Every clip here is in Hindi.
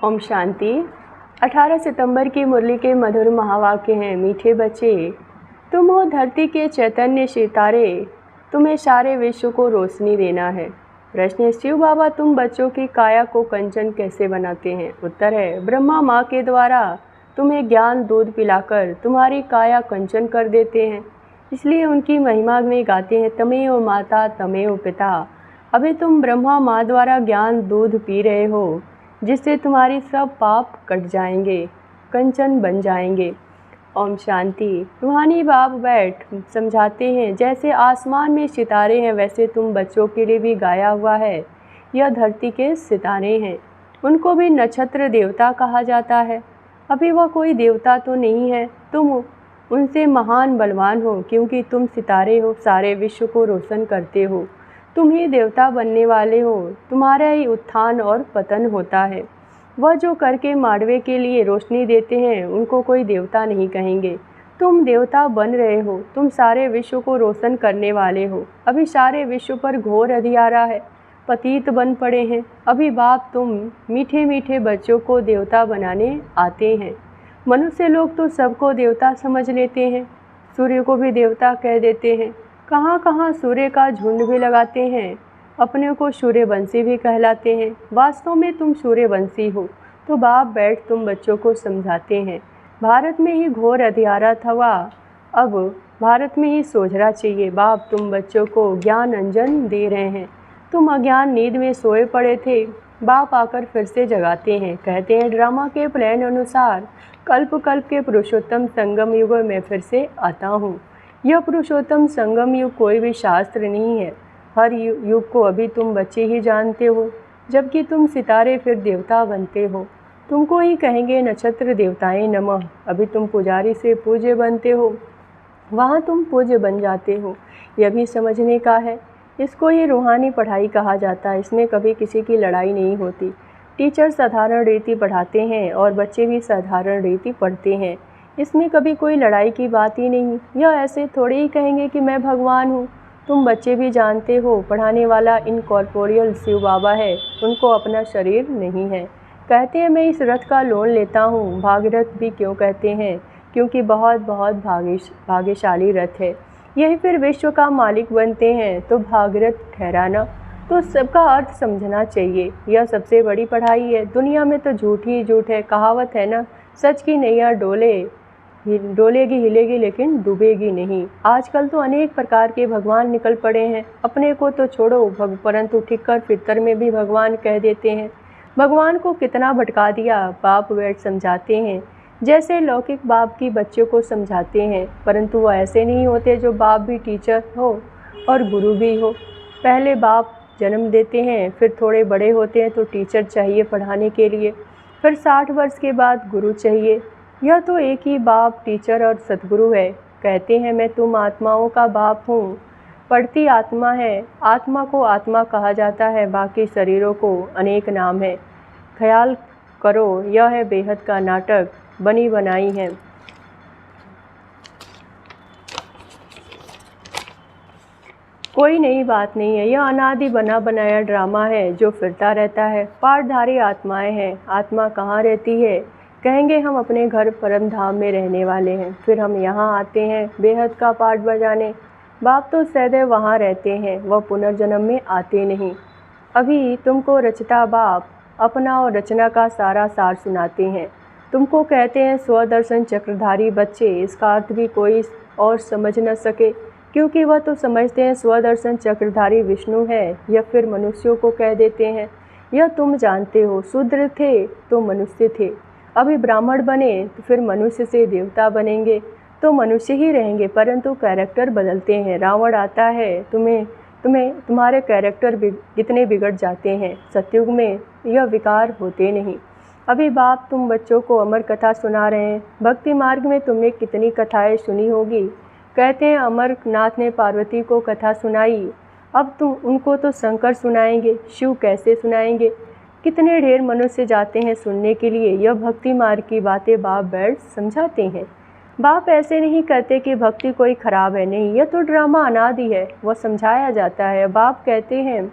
ओम शांति। 18 सितंबर की मुरली के मधुर महावाक्य हैं। मीठे बच्चे, तुम हो धरती के चैतन्य सितारे, तुम्हें सारे विश्व को रोशनी देना है। प्रश्न है, शिव बाबा तुम बच्चों की काया को कंचन कैसे बनाते हैं? उत्तर है, ब्रह्मा माँ के द्वारा तुम्हें ज्ञान दूध पिलाकर तुम्हारी काया कंचन कर देते हैं। इसलिए उनकी महिमा में गाते हैं, तमेव माता तमेव पिता। अभी तुम ब्रह्मा माँ द्वारा ज्ञान दूध पी रहे हो, जिससे तुम्हारी सब पाप कट जाएंगे, कंचन बन जाएंगे। ओम शांति। रूहानी बाप बैठ समझाते हैं, जैसे आसमान में सितारे हैं वैसे तुम बच्चों के लिए भी गाया हुआ है। यह धरती के सितारे हैं, उनको भी नक्षत्र देवता कहा जाता है। अभी वह कोई देवता तो नहीं है, तुम उनसे महान बलवान हो, क्योंकि तुम सितारे हो, सारे विश्व को रोशन करते हो। तुम ही देवता बनने वाले हो, तुम्हारा ही उत्थान और पतन होता है। वह जो करके माडवे के लिए रोशनी देते हैं, उनको कोई देवता नहीं कहेंगे। तुम देवता बन रहे हो, तुम सारे विश्व को रोशन करने वाले हो। अभी सारे विश्व पर घोर अंधियारा है, पतित बन पड़े हैं। अभी बाप तुम मीठे मीठे बच्चों को देवता बनाने आते हैं। मनुष्य लोग तो सबको देवता समझ लेते हैं, सूर्य को भी देवता कह देते हैं। कहाँ कहाँ सूर्य का झुंड भी लगाते हैं, अपने को सूर्यवंशी भी कहलाते हैं। वास्तव में तुम सूर्यवंशी हो। तो बाप बैठ तुम बच्चों को समझाते हैं, भारत में ही घोर अंधियारा था, अब भारत में ही सोझरा चाहिए। बाप तुम बच्चों को ज्ञान अंजन दे रहे हैं। तुम अज्ञान नींद में सोए पड़े थे, बाप आकर फिर से जगाते हैं। कहते हैं, ड्रामा के प्लान अनुसार कल्प कल्प के पुरुषोत्तम संगम युग में फिर से आता हूँ। यह पुरुषोत्तम संगम युग कोई भी शास्त्र नहीं है, हर युग को अभी तुम बच्चे ही जानते हो। जबकि तुम सितारे फिर देवता बनते हो, तुमको ही कहेंगे नक्षत्र देवताएं नमः। अभी तुम पुजारी से पूज्य बनते हो, वहाँ तुम पूज्य बन जाते हो। यह भी समझने का है। इसको ये रूहानी पढ़ाई कहा जाता है। इसमें कभी किसी की लड़ाई नहीं होती। टीचर साधारण रीति पढ़ाते हैं और बच्चे भी साधारण रीति पढ़ते हैं। इसमें कभी कोई लड़ाई की बात ही नहीं। यह ऐसे थोड़े ही कहेंगे कि मैं भगवान हूँ। तुम बच्चे भी जानते हो, पढ़ाने वाला इनकॉर्पोरियल शिव बाबा है, उनको अपना शरीर नहीं है। कहते हैं, मैं इस रथ का लोन लेता हूँ। भागीरथ भी क्यों कहते हैं? क्योंकि बहुत बहुत भाग्यशाली रथ है। यही फिर विश्व का मालिक बनते हैं, तो भागीरथ ठहराना। तो सबका अर्थ समझना चाहिए। यह सबसे बड़ी पढ़ाई है। दुनिया में तो झूठ ही झूठ है। कहावत है ना, सच की नैया डोलेगी हिलेगी लेकिन डूबेगी नहीं। आजकल तो अनेक प्रकार के भगवान निकल पड़े हैं। अपने को तो छोड़ो, परंतु ठिक्कर फितर में भी भगवान कह देते हैं। भगवान को कितना भटका दिया। बाप बैठ समझाते हैं, जैसे लौकिक बाप की बच्चों को समझाते हैं, परंतु वो ऐसे नहीं होते जो बाप भी टीचर हो और गुरु भी हो। पहले बाप जन्म देते हैं, फिर थोड़े बड़े होते हैं तो टीचर चाहिए पढ़ाने के लिए, फिर 60 वर्ष के बाद गुरु चाहिए। यह तो एक ही बाप टीचर और सतगुरु है। कहते हैं, मैं तुम आत्माओं का बाप हूँ। पढ़ती आत्मा है। आत्मा को आत्मा कहा जाता है, बाकी शरीरों को अनेक नाम है। ख्याल करो, यह है बेहद का नाटक, बनी बनाई है। कोई नई बात नहीं है। यह अनादि बना बनाया ड्रामा है जो फिरता रहता है। पाठधारी आत्माएं हैं। आत्मा कहाँ रहती है? कहेंगे, हम अपने घर परम धाम में रहने वाले हैं। फिर हम यहाँ आते हैं बेहद का पाठ बजाने। बाप तो सदैव वहाँ रहते हैं, वह पुनर्जन्म में आते नहीं। अभी तुमको रचता बाप अपना और रचना का सारा सार सुनाते हैं। तुमको कहते हैं स्वदर्शन चक्रधारी बच्चे। इसका अर्थ भी कोई और समझ न सके, क्योंकि वह तो समझते हैं स्वदर्शन चक्रधारी विष्णु है। या फिर मनुष्यों को कह देते हैं। यह तुम जानते हो, शूद्र थे तो मनुष्य थे, अभी ब्राह्मण बने तो फिर मनुष्य से देवता बनेंगे, तो मनुष्य ही रहेंगे, परंतु कैरेक्टर बदलते हैं। रावण आता है, तुम्हारे कैरेक्टर कितने बिगड़ जाते हैं। सतयुग में यह विकार होते नहीं। अभी बाप तुम बच्चों को अमर कथा सुना रहे हैं। भक्ति मार्ग में तुमने कितनी कथाएं सुनी होगी। कहते हैं, अमरनाथ ने पार्वती को कथा सुनाई, अब तुम उनको तो शंकर सुनाएंगे। शिव कैसे सुनाएंगे? कितने ढेर मनुष्य जाते हैं सुनने के लिए। यह भक्ति मार्ग की बातें बाप बैठ समझाते हैं। बाप ऐसे नहीं कहते कि भक्ति कोई खराब है, नहीं, यह तो ड्रामा अनादि है, वह समझाया जाता है। बाप कहते हैं,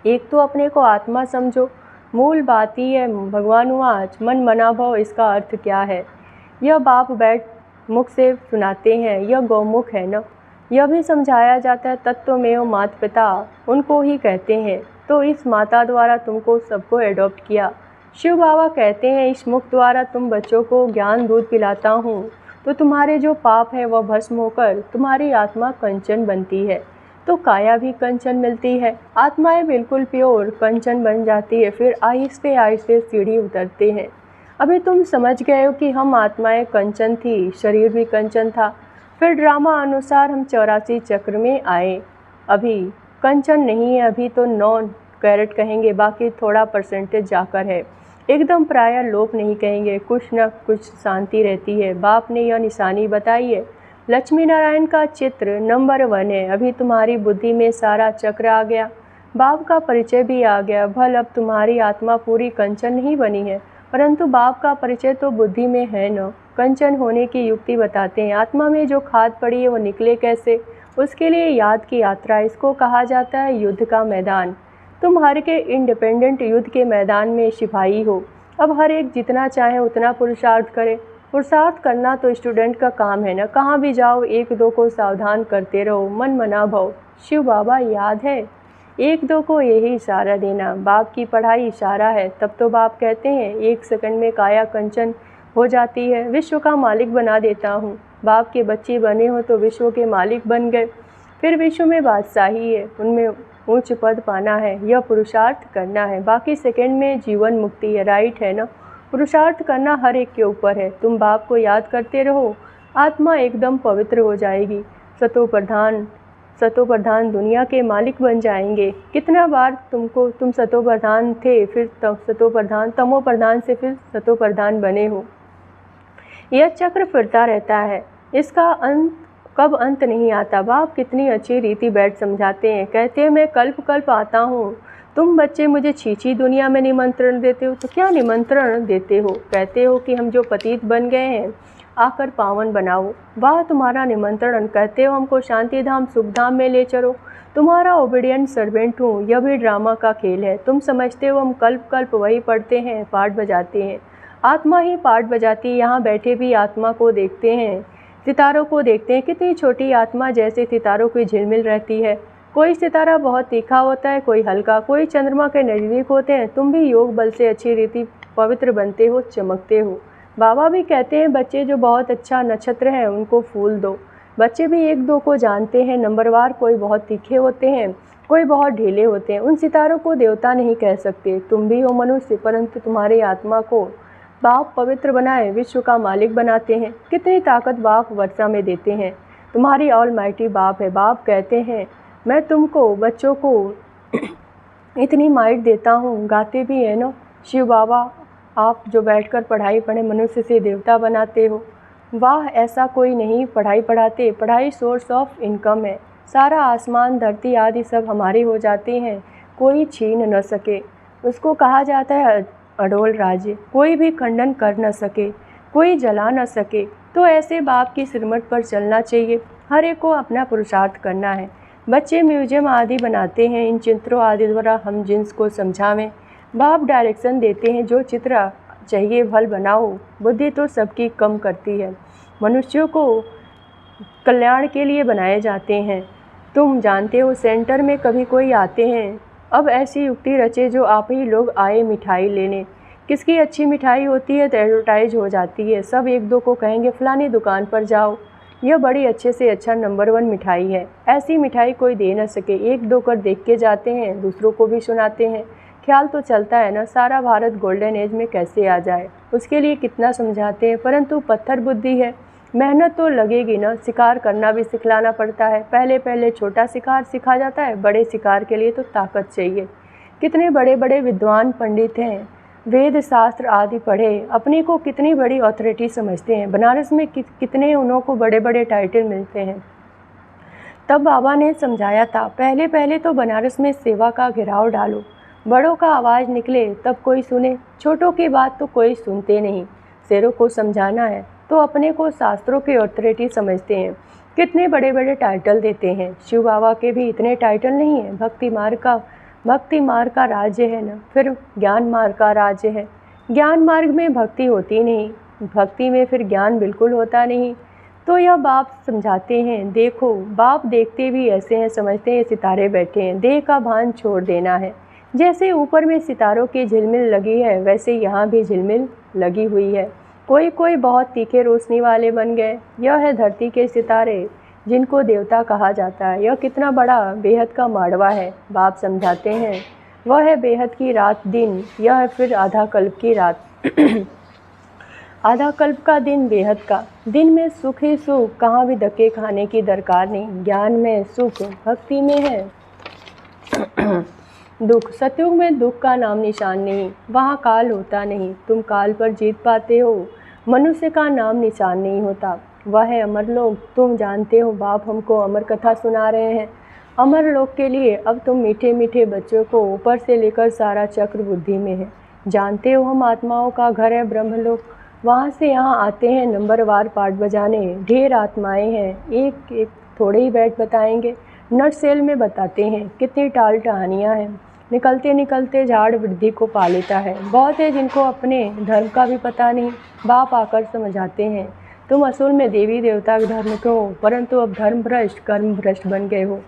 एक तो अपने को आत्मा समझो, मूल बात ही है भगवानुवाच मन मना भव, इसका अर्थ क्या है? यह बाप बैठ मुख से सुनाते हैं, यह गौमुख है न। यह भी समझाया जाता है तत्वमेव माता पिता उनको ही कहते हैं, तो इस माता द्वारा तुमको सबको एडॉप्ट किया। शिव बाबा कहते हैं इस मुख द्वारा तुम बच्चों को ज्ञान दूध पिलाता हूँ, तो तुम्हारे जो पाप है वह भस्म होकर तुम्हारी आत्मा कंचन बनती है, तो काया भी कंचन मिलती है। आत्माएं बिल्कुल प्योर कंचन बन जाती है, फिर आहिस्ते आहिस्ते सीढ़ी उतरते हैं। अभी तुम समझ गए हो कि हम आत्माएं कंचन थी, शरीर भी कंचन था। फिर ड्रामा अनुसार हम 84 चक्र में आए। अभी कंचन नहीं है, अभी तो 9 कैरेट कहेंगे, बाकी थोड़ा परसेंटेज जाकर है। एकदम प्राय लोप नहीं कहेंगे, कुछ न कुछ शांति रहती है। बाप ने यह निशानी बताई है। लक्ष्मी नारायण का चित्र नंबर 1 है। अभी तुम्हारी बुद्धि में सारा चक्र आ गया, बाप का परिचय भी आ गया। भल अब तुम्हारी आत्मा पूरी कंचन नहीं बनी है, परंतु बाप का परिचय तो बुद्धि में है न। कंचन होने की युक्ति बताते हैं। आत्मा में जो खाद पड़ी है वो निकले कैसे, उसके लिए याद की यात्रा। इसको कहा जाता है युद्ध का मैदान। तुम हर के इंडिपेंडेंट युद्ध के मैदान में सिपाही हो। अब हर एक जितना चाहे उतना पुरुषार्थ करे। पुरुषार्थ करना तो स्टूडेंट का काम है ना। कहाँ भी जाओ एक दो को सावधान करते रहो, मन मना भव। शिव बाबा याद है, एक दो को यही इशारा देना। बाप की पढ़ाई इशारा है। तब तो बाप कहते हैं 1 सेकंड में काया कंचन हो जाती है, विश्व का मालिक बना देता हूँ। बाप के बच्चे बने हो तो विश्व के मालिक बन गए। फिर विश्व में बादशाही है, उनमें उच्च पद पाना है, यह पुरुषार्थ करना है। बाकी सेकंड में जीवन मुक्ति है। राइट है ना। पुरुषार्थ करना हर एक के ऊपर है। तुम बाप को याद करते रहो, आत्मा एकदम पवित्र हो जाएगी। सतो प्रधान दुनिया के मालिक बन जाएंगे। कितना बार तुम सतो प्रधान थे, फिर तमो प्रधान से फिर सतो प्रधान बने हो। यह चक्र फिरता रहता है, इसका कब अंत नहीं आता। बाप कितनी अच्छी रीति बैठ समझाते हैं। कहते हैं मैं कल्प कल्प आता हूँ, तुम बच्चे मुझे छीछी दुनिया में निमंत्रण देते हो। तो क्या निमंत्रण देते हो? कहते हो कि हम जो पतित बन गए हैं आकर पावन बनाओ। वाह तुम्हारा निमंत्रण। कहते हो हमको शांति धाम सुख धाम में ले चलो। तुम्हारा ओबीडियंट सर्वेंट हूँ। यह भी ड्रामा का खेल है। तुम समझते हो हम कल्प कल्प वही पढ़ते हैं, पाठ बजाते हैं। आत्मा ही पाठ बजाती है। यहाँ बैठे भी आत्मा को देखते हैं, सितारों को देखते हैं। कितनी छोटी आत्मा जैसे सितारों की झिलमिल रहती है। कोई सितारा बहुत तीखा होता है, कोई हल्का, कोई चंद्रमा के नज़दीक होते हैं। तुम भी योग बल से अच्छी रीति पवित्र बनते हो, चमकते हो। बाबा भी कहते हैं बच्चे जो बहुत अच्छा नक्षत्र हैं उनको फूल दो। बच्चे भी एक दो को जानते हैं नंबरवार। कोई बहुत तीखे होते हैं, कोई बहुत ढीले होते हैं। उन सितारों को देवता नहीं कह सकते। तुम भी हो मनुष्य, परंतु तुम्हारी आत्मा को बाप पवित्र बनाए विश्व का मालिक बनाते हैं। कितनी ताकत बाप वर्षा में देते हैं। तुम्हारी ऑलमाइटी बाप है। बाप कहते हैं मैं तुमको बच्चों को इतनी माइट देता हूँ। गाते भी है ना शिव बाबा, आप जो बैठकर पढ़ाई पढ़े मनुष्य से देवता बनाते हो। वाह, ऐसा कोई नहीं पढ़ाई पढ़ाते। पढ़ाई सोर्स ऑफ इनकम है। सारा आसमान धरती आदि सब हमारे हो जाते हैं, कोई छीन न सके। उसको कहा जाता है अडोल राज्य। कोई भी खंडन कर न सके, कोई जला न सके। तो ऐसे बाप की सिरमट पर चलना चाहिए। हर एक को अपना पुरुषार्थ करना है। बच्चे म्यूजियम आदि बनाते हैं, इन चित्रों आदि द्वारा हम जिन्स को समझावें। बाप डायरेक्शन देते हैं, जो चित्र चाहिए फल बनाओ। बुद्धि तो सबकी कम करती है। मनुष्यों को कल्याण के लिए बनाए जाते हैं। तुम जानते हो सेंटर में कभी कोई आते हैं, अब ऐसी युक्ति रचे जो आप ही लोग आए मिठाई लेने। किसकी अच्छी मिठाई होती है तो एडवर्टाइज हो जाती है। सब एक दो को कहेंगे फलानी दुकान पर जाओ, यह बड़ी अच्छे से अच्छा नंबर 1 मिठाई है। ऐसी मिठाई कोई दे न सके। एक दो कर देख के जाते हैं, दूसरों को भी सुनाते हैं। ख्याल तो चलता है ना सारा भारत गोल्डन एज में कैसे आ जाए, उसके लिए कितना समझाते हैं। परंतु पत्थर बुद्धि है, मेहनत तो लगेगी ना। शिकार करना भी सिखलाना पड़ता है। पहले पहले छोटा शिकार सिखा जाता है, बड़े शिकार के लिए तो ताकत चाहिए। कितने बड़े बड़े विद्वान पंडित हैं, वेद शास्त्र आदि पढ़े, अपने को कितनी बड़ी अथॉरिटी समझते हैं। बनारस में कितने उन्हों को बड़े बड़े टाइटल मिलते हैं। तब बाबा ने समझाया था पहले पहले तो बनारस में सेवा का घेराव डालो, बड़ों का आवाज़ निकले तब कोई सुने, छोटों की बात तो कोई सुनते नहीं। शेरों को समझाना है तो अपने को शास्त्रों की अथॉरिटी समझते हैं। कितने बड़े बड़े टाइटल देते हैं। शिव बाबा के भी इतने टाइटल नहीं हैं। भक्ति मार्ग का भक्ति मार्ग का राज्य है ना, फिर ज्ञान मार्ग का राज्य है। ज्ञान मार्ग में भक्ति होती नहीं, भक्ति में फिर ज्ञान बिल्कुल होता नहीं। तो यह बाप समझाते हैं, देखो बाप देखते भी ऐसे हैं, समझते हैं सितारे बैठे हैं, देह का भान छोड़ देना है। जैसे ऊपर में सितारों की झिलमिल लगी है, वैसे यहाँ भी झिलमिल लगी हुई है। कोई कोई बहुत तीखे रोशनी वाले बन गए। यह है धरती के सितारे जिनको देवता कहा जाता है। यह कितना बड़ा बेहद का माड़वा है। बाप समझाते हैं, वह है बेहद की रात दिन, यह है फिर आधा कल्प की रात। आधा कल्प का दिन बेहद का। दिन में सुख ही सुख, कहाँ भी धक्के खाने की दरकार नहीं। ज्ञान में सुख, भक्ति में है दुख। सतयुग में दुख का नाम निशान नहीं, वहाँ काल होता नहीं, तुम काल पर जीत पाते हो। मनुष्य का नाम निशान नहीं होता, वह है अमर लोक। तुम जानते हो बाप हमको अमर कथा सुना रहे हैं। अमर लोक के लिए अब तुम मीठे मीठे बच्चों को ऊपर से लेकर सारा चक्र बुद्धि में है। जानते हो हम आत्माओं का घर है ब्रह्मलोक, वहाँ से यहाँ आते हैं नंबरवार पाठ बजाने। ढेर आत्माएं हैं, एक एक थोड़े ही बैठ बताएंगे। नट सेल में बताते हैं कितनी टाल टहानियाँ हैं। निकलते निकलते झाड़ वृद्धि को पा लेता है। बहुत है जिनको अपने धर्म का भी पता नहीं। बाप आकर समझाते हैं, तुम असल में देवी देवता के धर्म के हो, परंतु अब धर्म भ्रष्ट कर्म भ्रष्ट बन गए हो।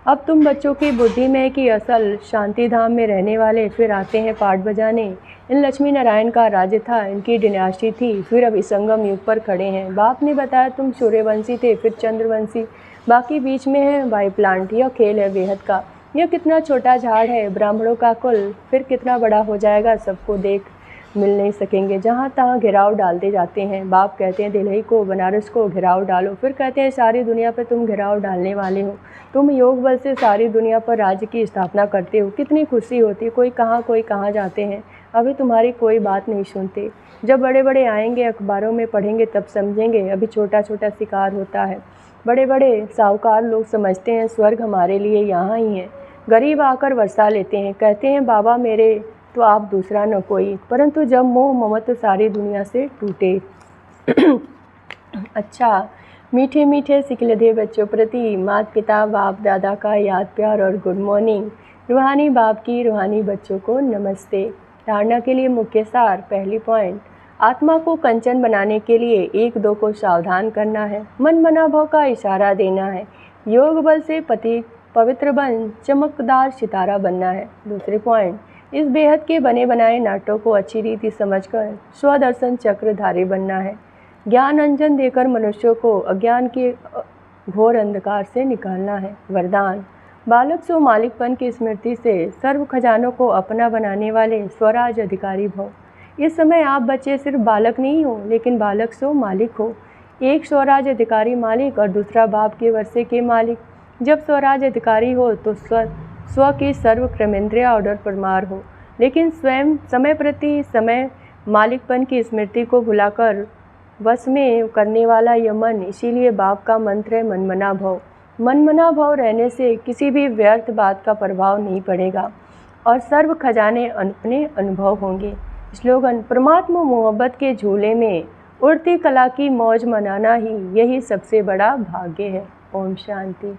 अब तुम बच्चों की बुद्धि में कि असल शांति धाम में रहने वाले फिर आते हैं पाठ बजाने। इन लक्ष्मी नारायण का राज्य था, इनकी डिनास्टी थी, फिर अब इस संगम युग पर खड़े हैं। बाप ने बताया तुम सूर्यवंशी थे, फिर चंद्रवंशी, बाकी बीच में है वाई प्लांट। यह खेल है बेहद का। यह कितना छोटा झाड़ है ब्राह्मणों का कुल, फिर कितना बड़ा हो जाएगा, सबको देख मिल नहीं सकेंगे। जहाँ तहाँ घिराव डालते जाते हैं। बाप कहते हैं दिल्ली को, बनारस को घिराव डालो, फिर कहते हैं सारी दुनिया पर तुम घिराव डालने वाले हो। तुम योग बल से सारी दुनिया पर राज्य की स्थापना करते हो। कितनी खुशी होती, कोई कहाँ जाते हैं। अभी तुम्हारी कोई बात नहीं सुनते। जब बड़े बड़े आएंगे, अखबारों में पढ़ेंगे, तब समझेंगे। अभी छोटा छोटा शिकार होता है। बड़े बड़े साहूकार लोग समझते हैं स्वर्ग हमारे लिए यहाँ ही है। गरीब आकर वर्षा लेते हैं, कहते हैं बाबा मेरे तो आप दूसरा न कोई। परंतु जब मोह ममत्व सारी दुनिया से टूटे। अच्छा, मीठे मीठे सिकलधे बच्चों प्रति माता पिता बाप दादा का याद प्यार और गुड मॉर्निंग। रूहानी बाप की रूहानी बच्चों को नमस्ते। धारणा के लिए मुख्य सार। पहली पॉइंट, आत्मा को कंचन बनाने के लिए एक दो को सावधान करना है, मन मना भाव का इशारा देना है। योग बल से पवित्र बन चमकदार सितारा बनना है। दूसरे पॉइंट, इस बेहद के बने बनाए नाटों को अच्छी रीति समझकर स्वदर्शन चक्रधारी बनना है। ज्ञान अंजन देकर मनुष्यों को अज्ञान के घोर अंधकार से निकालना है। वरदान, बालक सो मालिकपन की स्मृति से सर्व खजानों को अपना बनाने वाले स्वराज अधिकारी भव। इस समय आप बच्चे सिर्फ बालक नहीं हो, लेकिन बालक सो मालिक हो। एक स्वराज अधिकारी मालिक और दूसरा बाप के वर्षे के मालिक। जब स्वराज अधिकारी हो तो स्व की सर्व क्रमेंद्रिय ऑर्डर परमार हो, लेकिन स्वयं समय प्रति समय मालिकपन की स्मृति को भुलाकर वश में करने वाला यह मन। इसीलिए बाप का मंत्र है मनमना भव। मनमना भव रहने से किसी भी व्यर्थ बात का प्रभाव नहीं पड़ेगा और सर्व खजाने अपने अनुभव होंगे। स्लोगन, परमात्मा मोहब्बत के झूले में उड़ती कला की मौज मनाना ही यही सबसे बड़ा भाग्य है। ओम शांति।